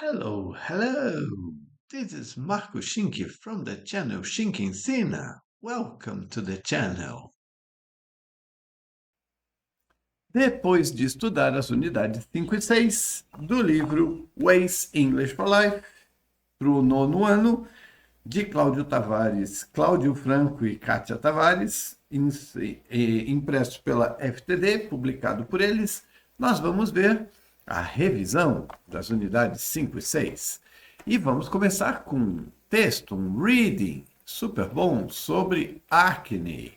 Hello, hello. This is Marco Schinke from the channel Schinke Ensina. Welcome to the channel. Depois de estudar as unidades 5 e 6 do livro Ways English for Life para o 9º ano, de Cláudio Tavares, Cláudio Franco e Kátia Tavares, impresso pela FTD, publicado por eles, nós vamos ver a revisão das unidades 5 e 6. E vamos começar com um texto, um reading super bom sobre acne.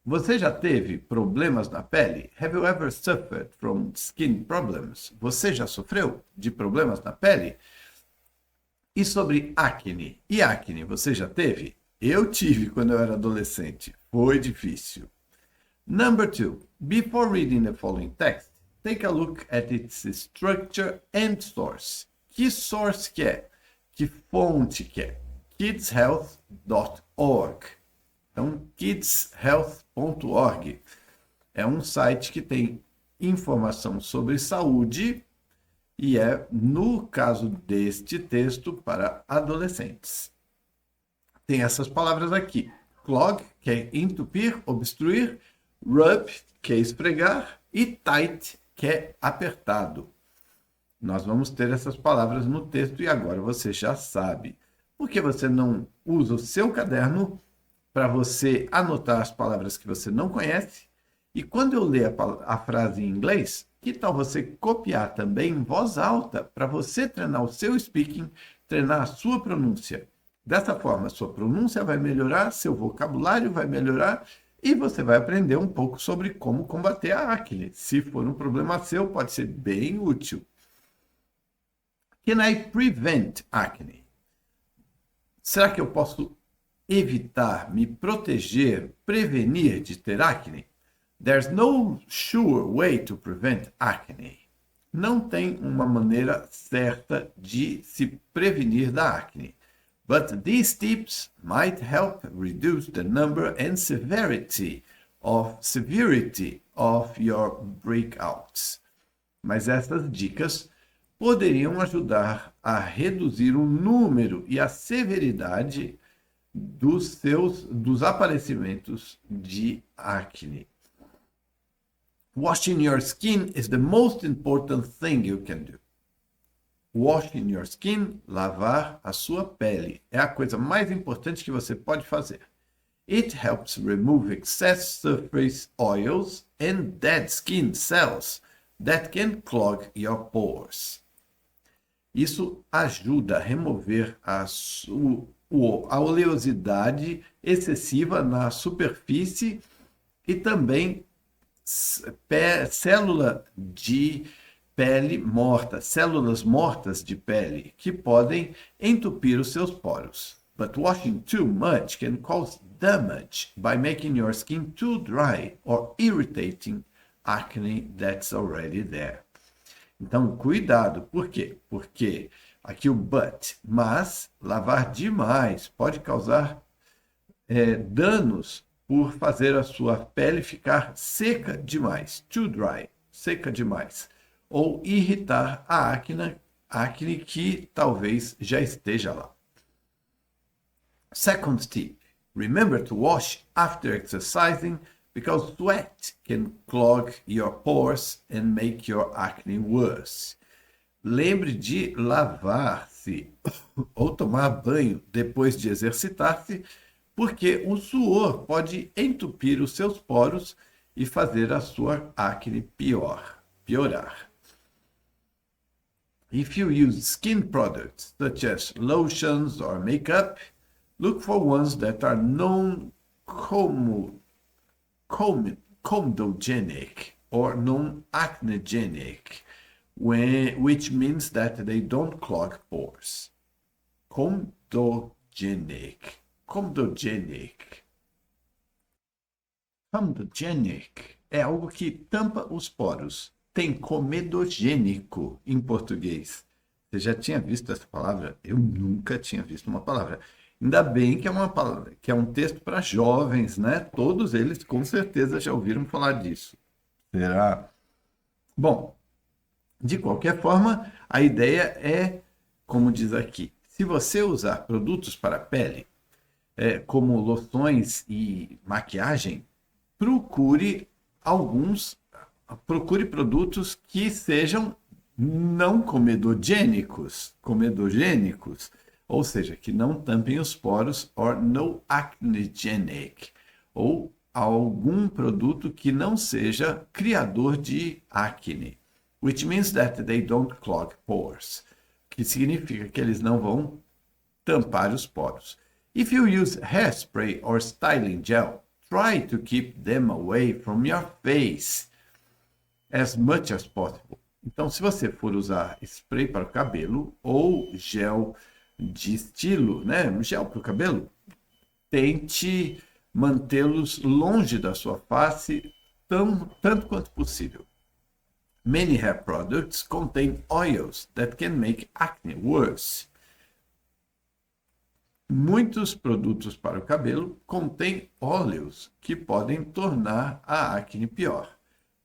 Você já teve problemas na pele? Have you ever suffered from skin problems? Você já sofreu de problemas na pele? E sobre acne? E acne, você já teve? Eu tive quando eu era adolescente. Foi difícil. Number 2. Before reading the following text, take a look at its structure and source. Que source que é? Que fonte que é? kidshealth.org. Então, kidshealth.org é um site que tem informação sobre saúde e é, no caso deste texto, para adolescentes. Tem essas palavras aqui. Clog, que é entupir, obstruir. Rub, que é esfregar. E tight, que é apertado. Nós vamos ter essas palavras no texto e agora você já sabe. Por que você não usa o seu caderno para você anotar as palavras que você não conhece? E quando eu ler a frase em inglês, que tal você copiar também em voz alta para você treinar o seu speaking, treinar a sua pronúncia? Dessa forma, a sua pronúncia vai melhorar, seu vocabulário vai melhorar e você vai aprender um pouco sobre como combater a acne. Se for um problema seu, pode ser bem útil. Can I prevent acne? Será que eu posso evitar, me proteger, prevenir de ter acne? There's no sure way to prevent acne. Não tem uma maneira certa de se prevenir da acne. But these tips might help reduce the number and severity of your breakouts. Mas essas dicas poderiam ajudar a reduzir o número e a severidade dos aparecimentos de acne. Washing your skin is the most important thing you can do. Washing your skin, lavar a sua pele, é a coisa mais importante que você pode fazer. It helps remove excess surface oils and dead skin cells that can clog your pores. Isso ajuda a remover a oleosidade excessiva na superfície e também célula de pele morta, células mortas de pele, que podem entupir os seus poros. But washing too much can cause damage by making your skin too dry or irritating acne that's already there. Então, cuidado. Por quê? Porque aqui o but, mas lavar demais pode causar danos por fazer a sua pele ficar seca demais, too dry, seca demais, ou irritar a acne que talvez já esteja lá. Second tip, remember to wash after exercising because sweat can clog your pores and make your acne worse. Lembre de lavar-se ou tomar banho depois de exercitar-se, porque o suor pode entupir os seus poros e fazer a sua acne piorar. If you use skin products such as lotions or makeup, look for ones that are non-comedogenic or non-acnegenic, which means that they don't clog pores. Comedogenic é algo que tampa os poros. Tem comedogênico em português. Você já tinha visto essa palavra? Eu nunca tinha visto uma palavra. Ainda bem que é uma palavra, que é um texto para jovens, né? Todos eles com certeza já ouviram falar disso. Será? Bom, de qualquer forma, a ideia é como diz aqui, se você usar produtos para a pele, como loções e maquiagem, procure produtos que sejam não comedogênicos, ou seja, que não tampem os poros, or no acnegenic, ou algum produto que não seja criador de acne, which means that they don't clog pores, que significa que eles não vão tampar os poros. If you use hairspray or styling gel, try to keep them away from your face as much as possible. Então, se você for usar spray para o cabelo ou gel de estilo, né, gel para o cabelo, tente mantê-los longe da sua face tanto quanto possível. Many hair products contain oils that can make acne worse. Muitos produtos para o cabelo contêm óleos que podem tornar a acne pior.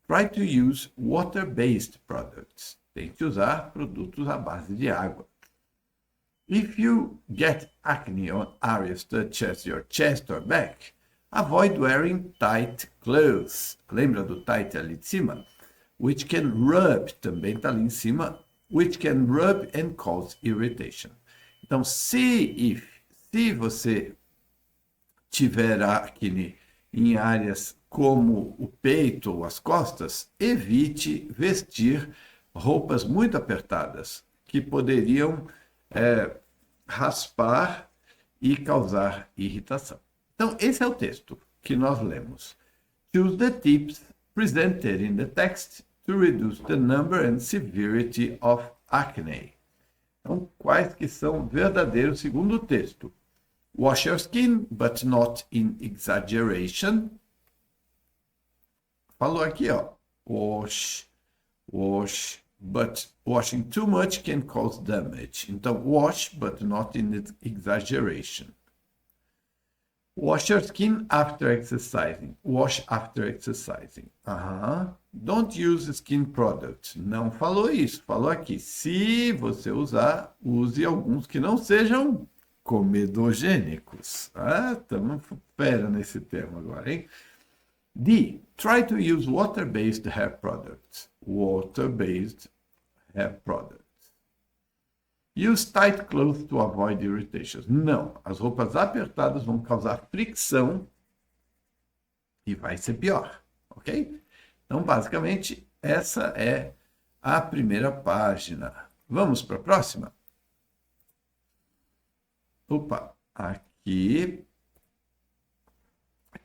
Try to use water-based products. Tente usar produtos à base de água. If you get acne on areas such as your chest or back, avoid wearing tight clothes. Lembra do tight ali de cima? Which can rub, também está ali em cima, which can rub and cause irritation. Então, se você tiver acne em áreas como o peito ou as costas, evite vestir roupas muito apertadas, que poderiam raspar e causar irritação. Então, esse é o texto que nós lemos. Choose the tips presented in the text to reduce the number and severity of acne. Então, quais que são verdadeiros segundo o texto? Wash your skin, but not in exaggeration. Falou aqui, ó. Wash, but washing too much can cause damage. Então, wash, but not in exaggeration. Wash your skin after exercising. Wash after exercising. Don't use skin products. Não falou isso. Falou aqui. Se você usar, use alguns que não sejam comedogênicos. Estamos fera nesse termo agora, hein? D. Try to use water-based hair products. Water-based hair products. Use tight clothes to avoid irritations. Não, as roupas apertadas vão causar fricção e vai ser pior, ok? Então, basicamente, essa é a primeira página. Vamos para a próxima? Aqui.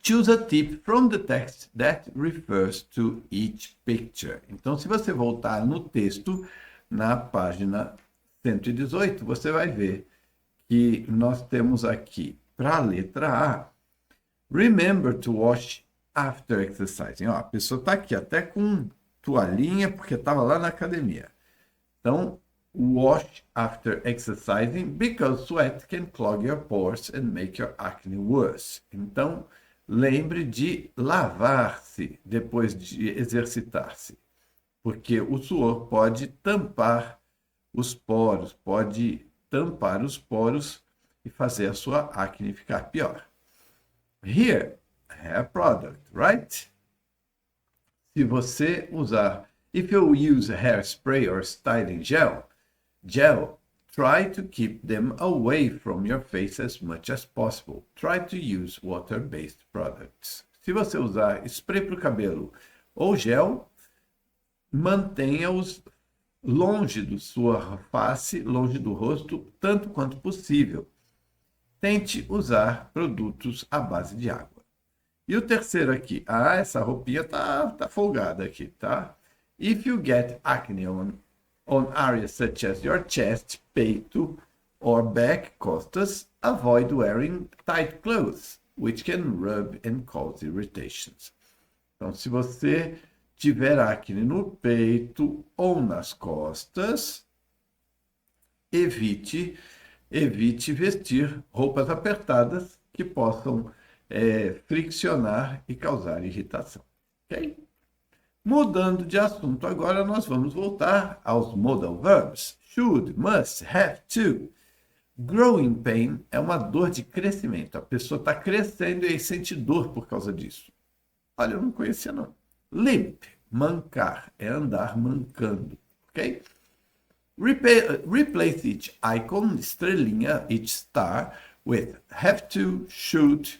Choose a tip from the text that refers to each picture. Então, se você voltar no texto, na página 118, você vai ver que nós temos aqui, para a letra A, remember to wash after exercising. Ó, a pessoa está aqui até com toalhinha, porque estava lá na academia. Então, wash after exercising, because sweat can clog your pores and make your acne worse. Então, lembre de lavar-se depois de exercitar-se, porque o suor pode tampar os poros, e fazer a sua acne ficar pior. Here, hair product, right? Se você usar, if you use hairspray or styling gel, try to keep them away from your face as much as possible. Try to use water-based products. Se você usar spray para o cabelo ou gel, mantenha-os longe da sua face, longe do rosto, tanto quanto possível. Tente usar produtos à base de água. E o terceiro aqui, essa roupinha tá folgada aqui, tá? If you get acne on areas such as your chest, peito, or back, costas, avoid wearing tight clothes, which can rub and cause irritations. Então, se você tiver acne no peito ou nas costas, evite vestir roupas apertadas que possam friccionar e causar irritação. Ok? Mudando de assunto agora, nós vamos voltar aos modal verbs. should, must, have to. Growing pain é uma dor de crescimento. A pessoa está crescendo e aí sente dor por causa disso. Olha, eu não conhecia não. Limp, mancar, é andar mancando, ok? Replace each icon, estrelinha, each star, with have to, should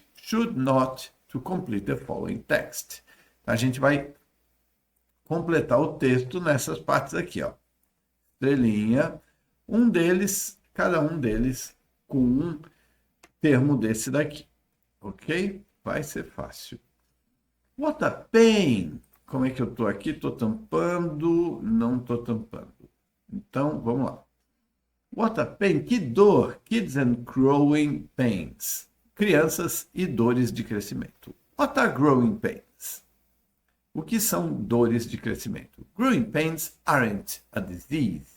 not, to complete the following text. A gente vai completar o texto nessas partes aqui, ó. Estrelinha, cada um deles com um termo desse daqui, ok? Vai ser fácil. What a pain! Como é que eu estou aqui? Estou tampando, não estou tampando. Então, vamos lá. What a pain! Que dor! Kids and growing pains. Crianças e dores de crescimento. What are growing pains? O que são dores de crescimento? Growing pains aren't a disease.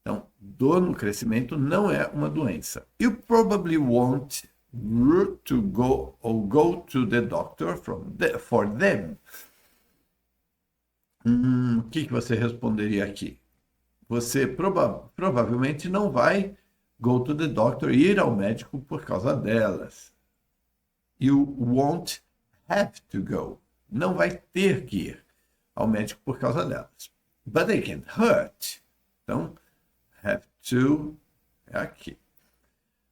Então, dor no crescimento não é uma doença. You probably won't to go to the doctor for them. O que você responderia aqui? Você provavelmente não vai go to the doctor, ir ao médico por causa delas. You won't have to go. Não vai ter que ir ao médico por causa delas. But they can hurt. Então, have to é aqui.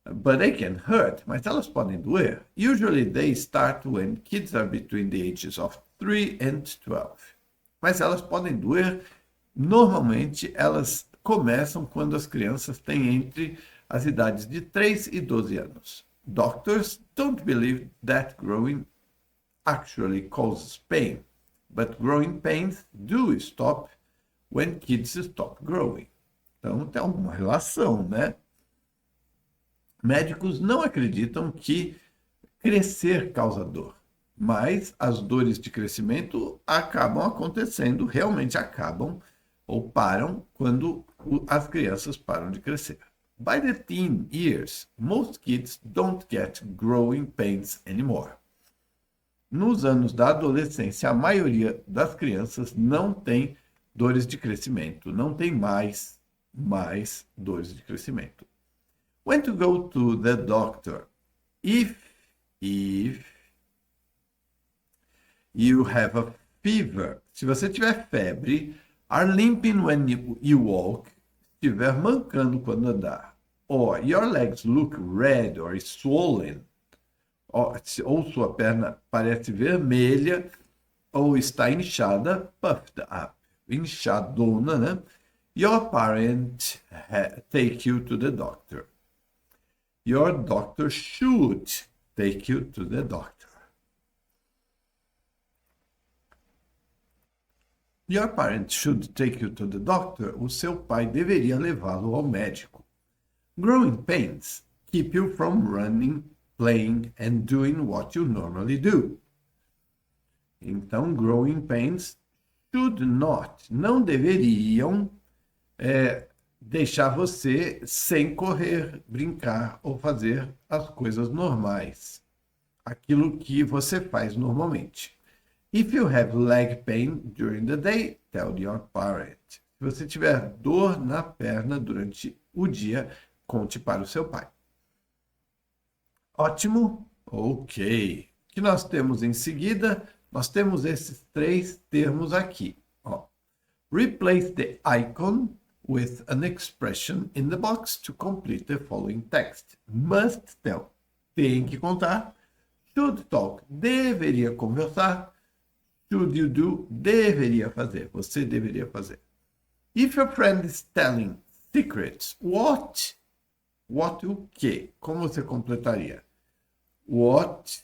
But they can hurt, mas elas podem doer. Usually they start when kids are between the ages of 3 and 12. Mas elas podem doer. Normalmente, elas começam quando as crianças têm entre as idades de 3 e 12 anos. Doctors don't believe that growing actually causes pain, but growing pains do stop when kids stop growing. Então, tem uma relação, né? Médicos não acreditam que crescer causa dor, mas as dores de crescimento acabam acontecendo, realmente acabam ou param quando as crianças param de crescer. By the teen years, most kids don't get growing pains anymore. Nos anos da adolescência, a maioria das crianças não tem dores de crescimento, não tem mais dores de crescimento. When to go to the doctor? If you have a fever. Se você tiver febre, are limping when you walk, estiver mancando quando andar, or your legs look red or swollen, ou sua perna parece vermelha, ou está inchada, puffed up, inchadona, né? Your parent take you to the doctor. Your doctor should take you to the doctor. Your parents should take you to the doctor. O seu pai deveria levá-lo ao médico. Growing pains keep you from running, playing and doing what you normally do. Então, growing pains should not, não deveriam deixar você sem correr, brincar ou fazer as coisas normais. Aquilo que você faz normalmente. If you have leg pain during the day, tell your parent. Se você tiver dor na perna durante o dia, conte para o seu pai. Ótimo? Ok. O que nós temos em seguida? Nós temos esses 3 termos aqui. Ó. Replace the icon with an expression in the box to complete the following text. Must tell. Tem que contar. Should talk. Deveria conversar. Should you do? Deveria fazer. Você deveria fazer. If your friend is telling secrets, what? What o quê? Como você completaria? What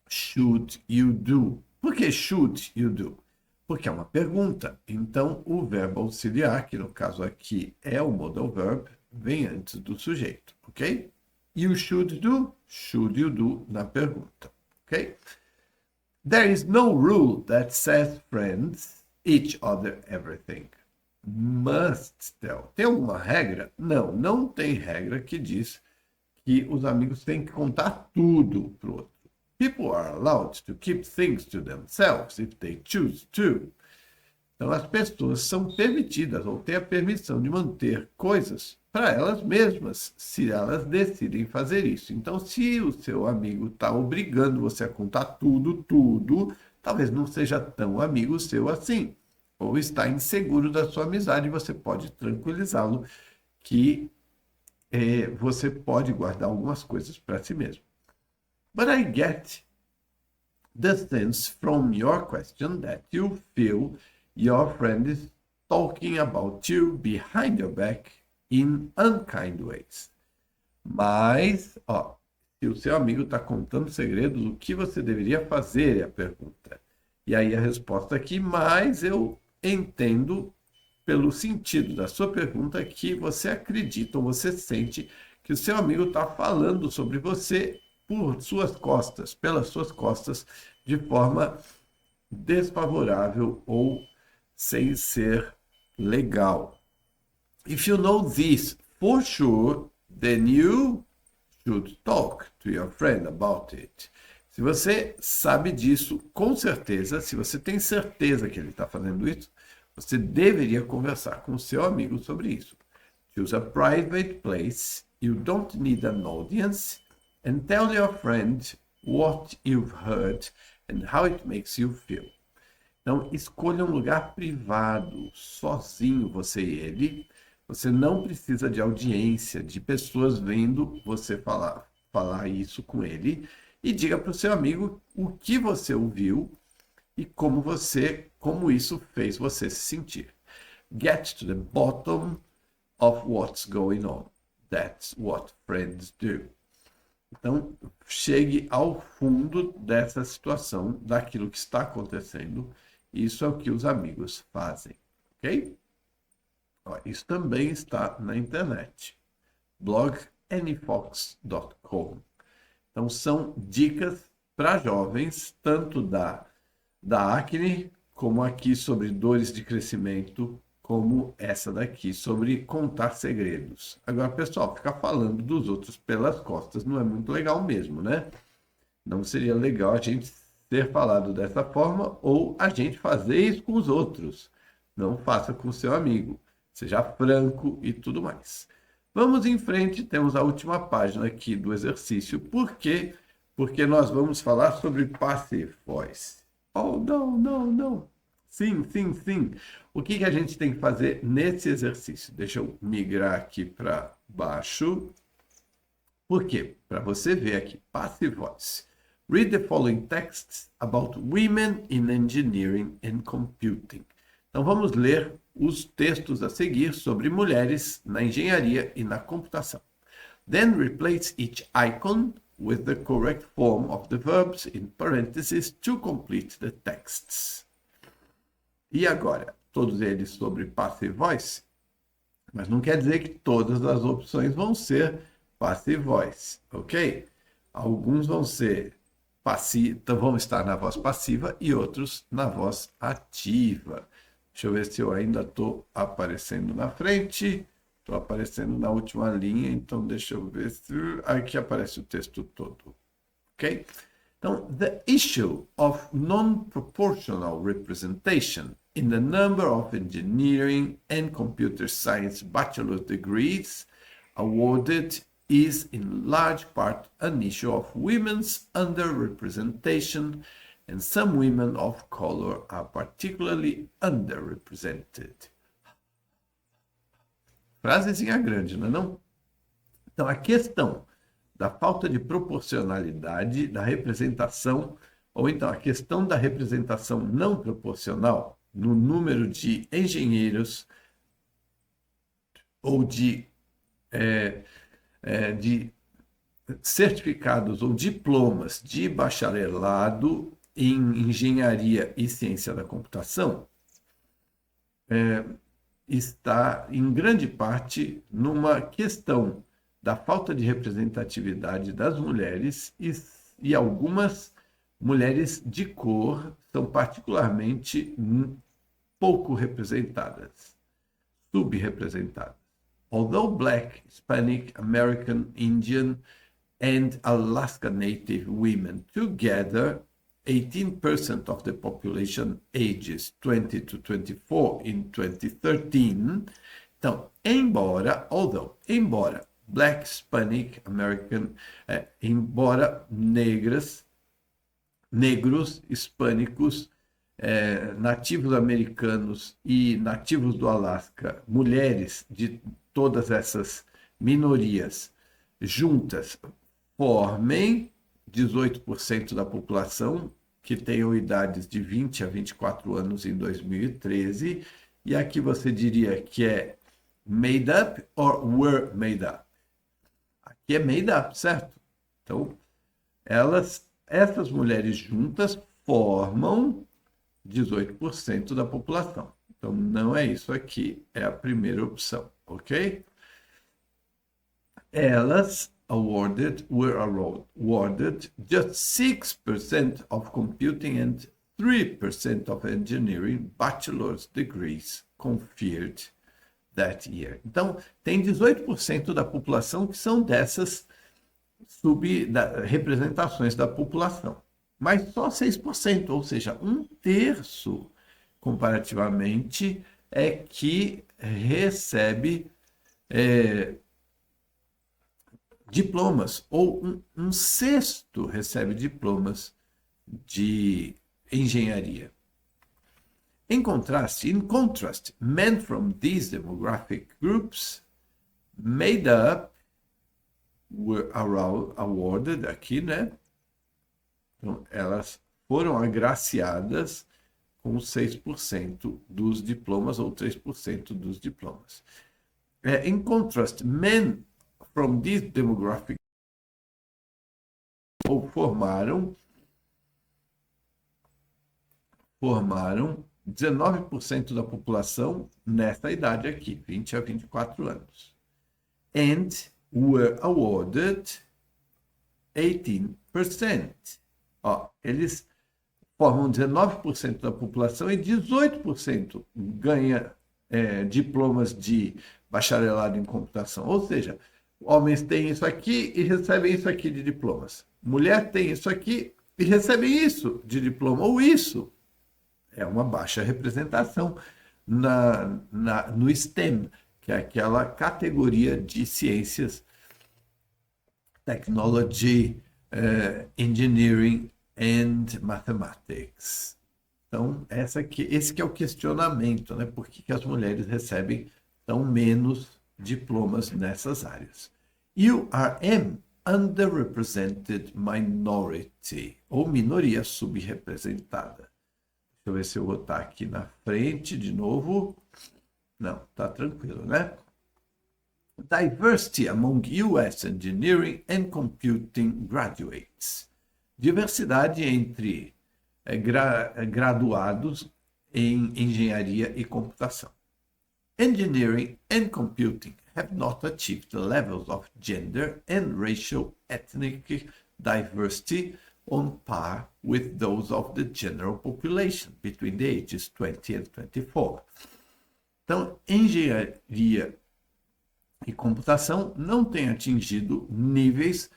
should you do? Por que should you do? Porque é uma pergunta. Então, o verbo auxiliar, que no caso aqui é o modal verb, vem antes do sujeito, ok? You should do, should you do na pergunta, ok? There is no rule that says friends each other everything. Must tell. Tem alguma regra? Não, não tem regra que diz que os amigos têm que contar tudo para o outro. People are allowed to keep things to themselves if they choose to. Então, as pessoas são permitidas ou têm a permissão de manter coisas para elas mesmas, se elas decidem fazer isso. Então, se o seu amigo está obrigando você a contar tudo, talvez não seja tão amigo seu assim. Ou está inseguro da sua amizade, você pode tranquilizá-lo que você pode guardar algumas coisas para si mesmo. But I get the sense from your question that you feel your friend is talking about you behind your back in unkind ways. Mas, se o seu amigo está contando segredos, o que você deveria fazer é a pergunta. E aí a resposta aqui, mas eu entendo pelo sentido da sua pergunta que você acredita ou você sente que o seu amigo está falando sobre você por suas costas, pelas suas costas, de forma desfavorável ou sem ser legal. If you know this for sure, then you should talk to your friend about it. Se você sabe disso com certeza, se você tem certeza que ele está fazendo isso, você deveria conversar com o seu amigo sobre isso. Choose a private place, you don't need an audience, and tell your friend what you've heard and how it makes you feel. Então, escolha um lugar privado, sozinho, você e ele. Você não precisa de audiência, de pessoas vendo você falar isso com ele. E diga para o seu amigo o que você ouviu e como isso fez você se sentir. Get to the bottom of what's going on. That's what friends do. Então, chegue ao fundo dessa situação, daquilo que está acontecendo. Isso é o que os amigos fazem, ok? Isso também está na internet. blog.anniefox.com. Então, são dicas para jovens, tanto da acne, como aqui sobre dores de crescimento, como essa daqui, sobre contar segredos. Agora, pessoal, ficar falando dos outros pelas costas não é muito legal mesmo, né? Não seria legal a gente ser falado dessa forma ou a gente fazer isso com os outros. Não faça com o seu amigo. Seja franco e tudo mais. Vamos em frente, temos a última página aqui do exercício. Por quê? Porque nós vamos falar sobre passive voice. Oh, não. Sim. O que a gente tem que fazer nesse exercício? Deixa eu migrar aqui para baixo. Por quê? Para você ver aqui, passive voice. Read the following texts about women in engineering and computing. Então vamos ler os textos a seguir sobre mulheres na engenharia e na computação. Then replace each icon with the correct form of the verbs in parentheses to complete the texts. E agora, todos eles sobre passive voice, mas não quer dizer que todas as opções vão ser passive voice, ok? Alguns vão estar na voz passiva e outros na voz ativa. Deixa eu ver se eu ainda estou aparecendo na frente. Estou aparecendo na última linha, então deixa eu ver se aqui aparece o texto todo, ok? Então, the issue of non-proportional representation in the number of engineering and computer science bachelor's degrees awarded is in large part an issue of women's underrepresentation, and some women of color are particularly underrepresented. Frasezinha grande, não é não? Então, a questão da falta de proporcionalidade da representação, ou então a questão da representação não proporcional no número de engenheiros ou de certificados ou diplomas de bacharelado em engenharia e ciência da computação, está, em grande parte, numa questão da falta de representatividade das mulheres e algumas mulheres de cor são particularmente pouco representadas, subrepresentadas. Although Black, Hispanic, American, Indian, and Alaska Native women together 18% of the population ages 20 to 24 in 2013. Então, embora Black, Hispanic, American, embora negros, hispânicos, nativos americanos e nativos do Alasca, mulheres de todas essas minorias juntas formem 18% da população, que tenham idades de 20 a 24 anos em 2013, e aqui você diria que é made up or were made up? Aqui é made up, certo? Então, essas mulheres juntas formam 18% da população. Então, não é isso aqui, é a primeira opção, ok? Elas were awarded just 6% of computing and 3% of engineering bachelor's degrees conferred that year. Então, tem 18% da população que são dessas representações da população. Mas só 6%, ou seja, um terço, comparativamente, é que recebe diplomas, ou um sexto recebe diplomas de engenharia. In contrast, men from these demographic groups made up were awarded aqui, né? Então, elas foram agraciadas com 6% dos diplomas ou 3% dos diplomas. In contrast, men from this demographic ou formaram 19% da população nessa idade aqui, 20 a 24 anos. And were awarded 18%. Ó, eles formam 19% da população e 18% ganha diplomas de bacharelado em computação. Ou seja, homens têm isso aqui e recebem isso aqui de diplomas. Mulher tem isso aqui e recebe isso de diploma. Ou isso é uma baixa representação no STEM, que é aquela categoria de ciências, technology, engineering and mathematics. Então, esse que é o questionamento, né? Por que as mulheres recebem tão menos diplomas nessas áreas? You are an underrepresented minority, ou minoria subrepresentada. Deixa eu ver se eu vou botar aqui na frente de novo. Não, tá tranquilo, né? Diversity among U.S. engineering and computing graduates. Diversidade entre graduados em engenharia e computação. Engineering and computing have not achieved the levels of gender and racial ethnic diversity on par with those of the general population between the ages 20 and 24. Então, engenharia e computação não têm atingido níveis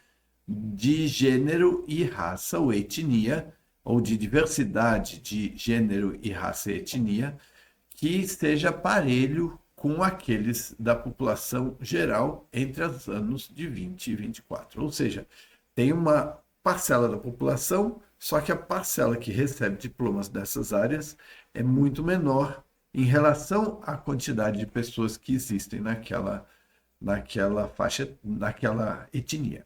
de gênero e raça ou etnia, ou de diversidade de gênero e raça e etnia, que esteja parelho com aqueles da população geral entre os anos de 20 e 24. Ou seja, tem uma parcela da população, só que a parcela que recebe diplomas dessas áreas é muito menor em relação à quantidade de pessoas que existem naquela faixa, naquela etnia.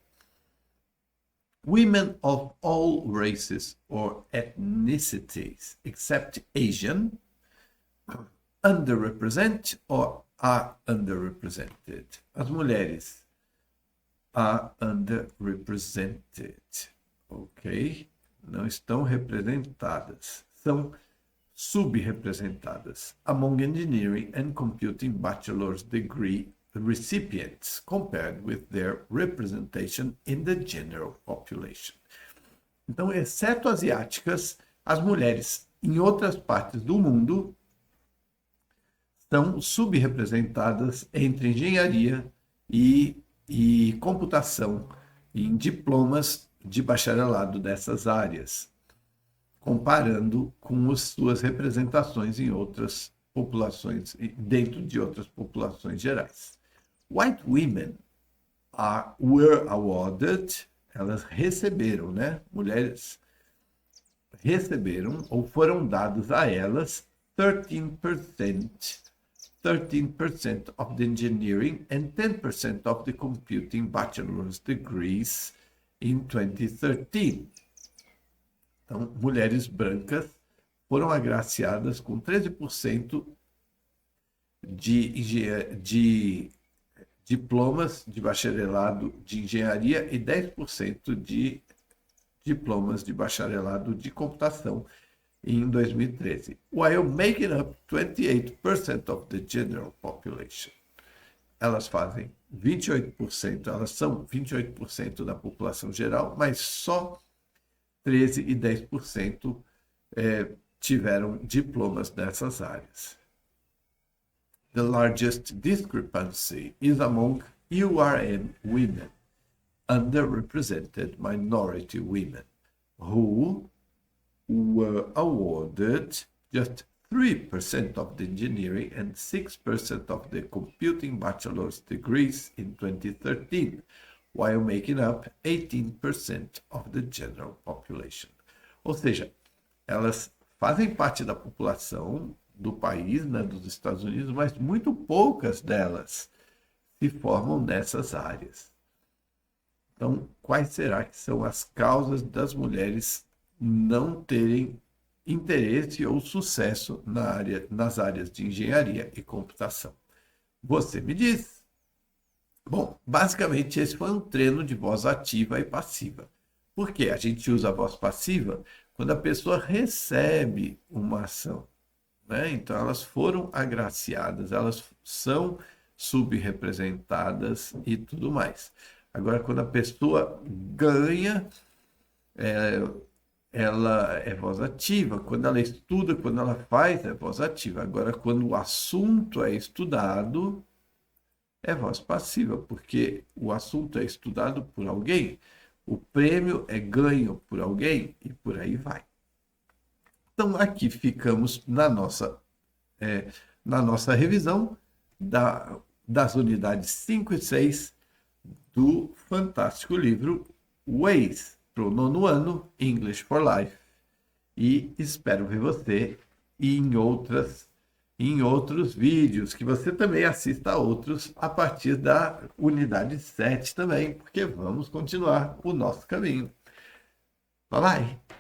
Women of all races or ethnicities except Asian underrepresent or are underrepresented. As mulheres are underrepresented, ok? Não estão representadas, são subrepresentadas among engineering and computing bachelor's degree recipients compared with their representation in the general population. Então, exceto asiáticas, as mulheres em outras partes do mundo são subrepresentadas entre engenharia e computação em diplomas de bacharelado dessas áreas. comparando com as suas representações em outras populações, dentro de outras populações gerais. White women were awarded, elas receberam, né? Mulheres receberam ou foram dados a elas 13% of the engineering and 10% of the computing bachelor's degrees in 2013. Então, mulheres brancas foram agraciadas com 13% de diplomas de bacharelado de engenharia e 10% de diplomas de bacharelado de computação em 2013, while making up 28% of the general population. Elas fazem 28%, elas são 28% da população geral, mas só 13% e 10% tiveram diplomas nessas áreas. The largest discrepancy is among URM women, underrepresented minority women, who were awarded just 3% of the engineering and 6% of the computing bachelor's degrees in 2013, while making up 18% of the general population. Ou seja, elas fazem parte da população do país, né, dos Estados Unidos, mas muito poucas delas se formam nessas áreas. Então, quais será que são as causas das mulheres não terem interesse ou sucesso nas áreas de engenharia e computação? Você me diz. Bom, basicamente esse foi um treino de voz ativa e passiva. Por quê? A gente usa a voz passiva quando a pessoa recebe uma ação, né? Então, elas foram agraciadas, elas são subrepresentadas e tudo mais. Agora, quando a pessoa ganha, ela é voz ativa. Quando ela estuda, quando ela faz, é voz ativa. Agora, quando o assunto é estudado, é voz passiva, porque o assunto é estudado por alguém, o prêmio é ganho por alguém e por aí vai. Então, aqui ficamos na nossa revisão das unidades 5 e 6 do fantástico livro Ways para o 9º ano, English for Life. E espero ver você em outros vídeos, que você também assista a outros a partir da unidade 7 também, porque vamos continuar o nosso caminho. Bye bye!